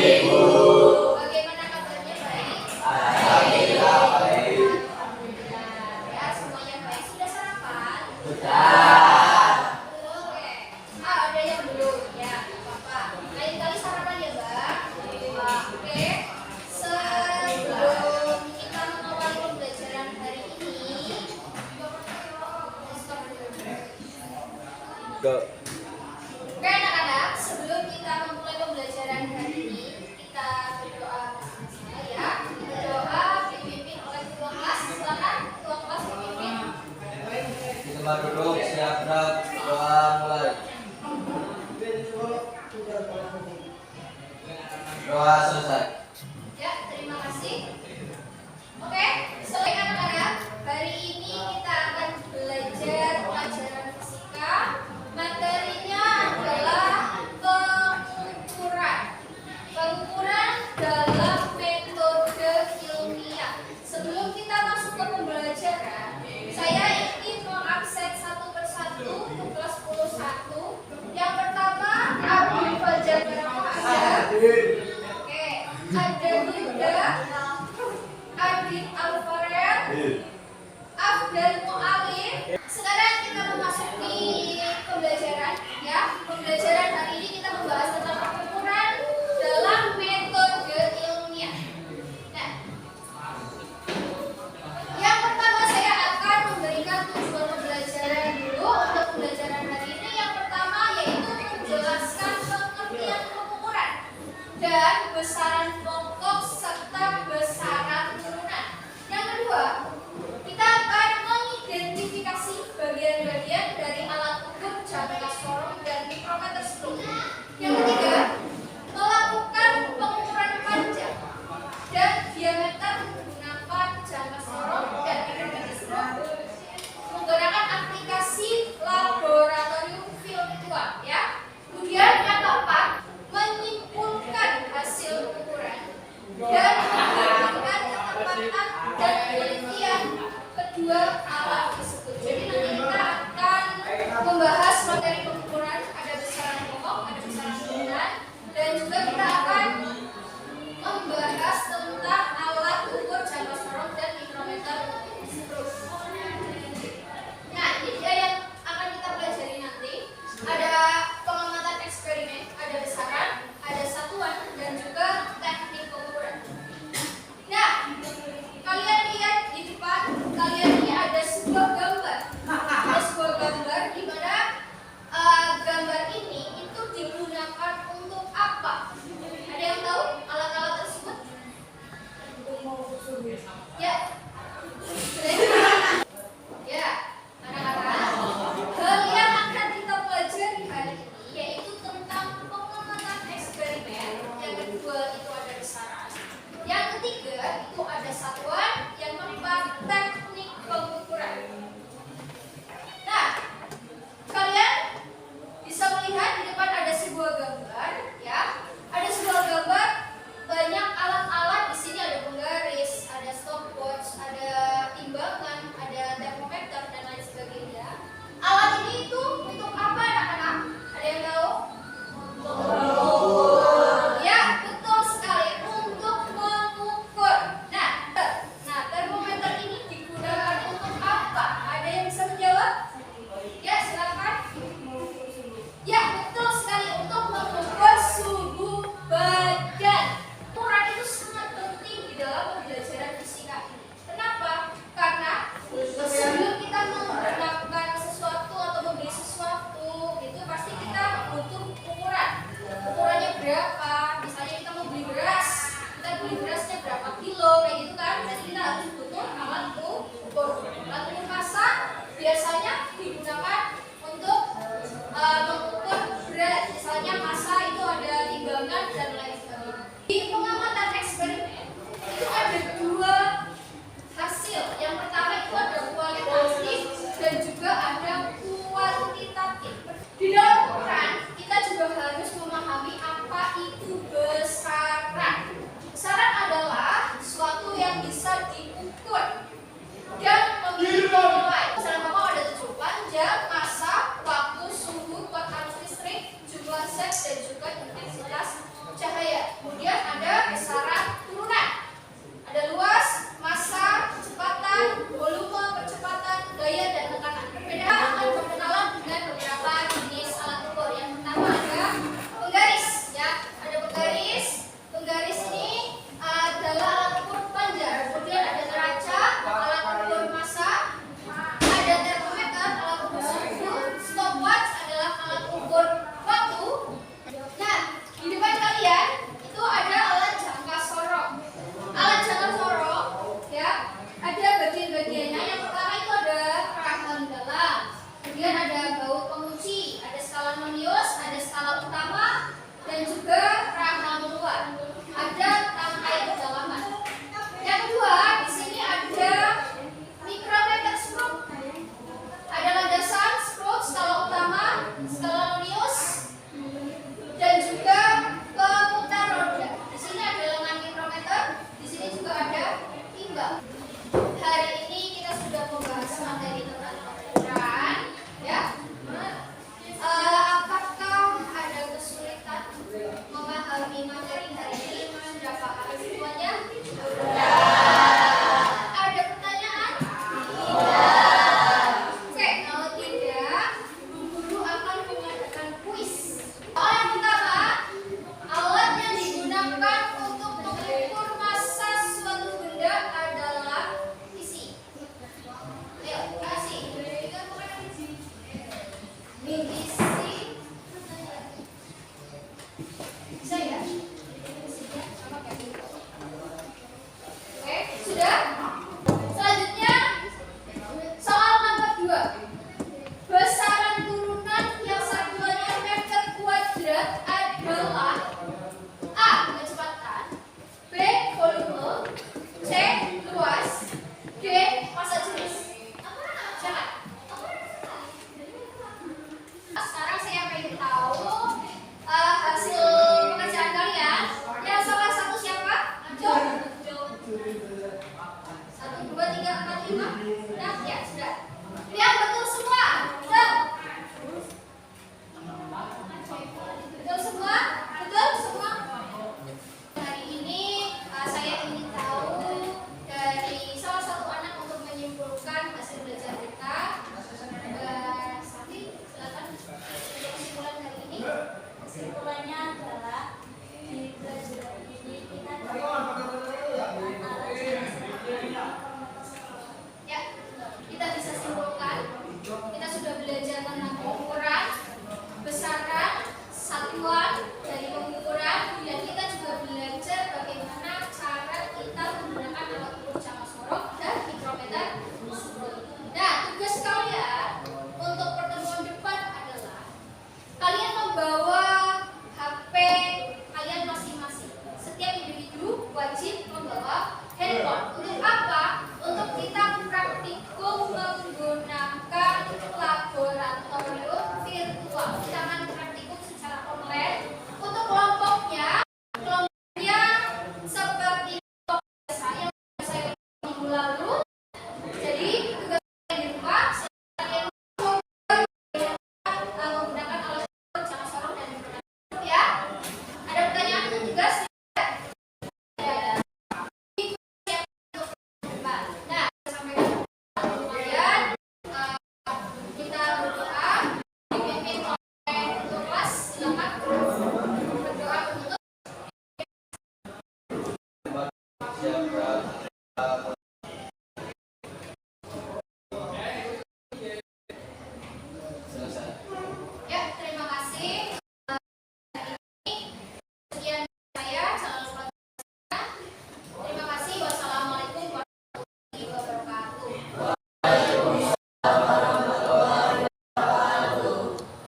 Ibu. Bagaimana kabarnya, baik? Alhamdulillah baik. Alhamdulillah. Ya, semuanya baik. Sudah sarapan? Sudah. Oke. Ada yang belum? Ya, nggak apa-apa. Lain kali sarapan ya, Mbak. Oke. Sebelum kita mengawali pembelajaran hari ini, Oke anak-anak, sebelum kita memulai pembelajaran hari ini, kita berdoa bersama ya. Berdoa dipimpin oleh ketua kelas. Silakan ketua kelas dipimpin. Kita duduk siap gerak. Doa mulai. Doa selesai. Ya, terima kasih. Oke, selain anak-anak, hari ini kita akan belajar pelajaran fisika. Materinya adalah pengukuran. Pengukuran dalam metode ilmiah. Sebelum kita masuk ke pembelajaran, saya ingin mengabsen satu persatu tugas 11. Yang pertama, Abdul Fajar ada. Oke, ada Dinda, Adit Alvarez, Afdal Mu'alim. Sekarang kita memasuki pembelajaran ya. Pembelajaran hari ini kita membahas tentang pengukuran dalam metode ilmiah. Nah, yang pertama saya akan memberikan tujuan pembelajaran dulu untuk pembelajaran hari ini. Yang pertama yaitu menjelaskan pengertian pengukuran dan besaran pengukuran.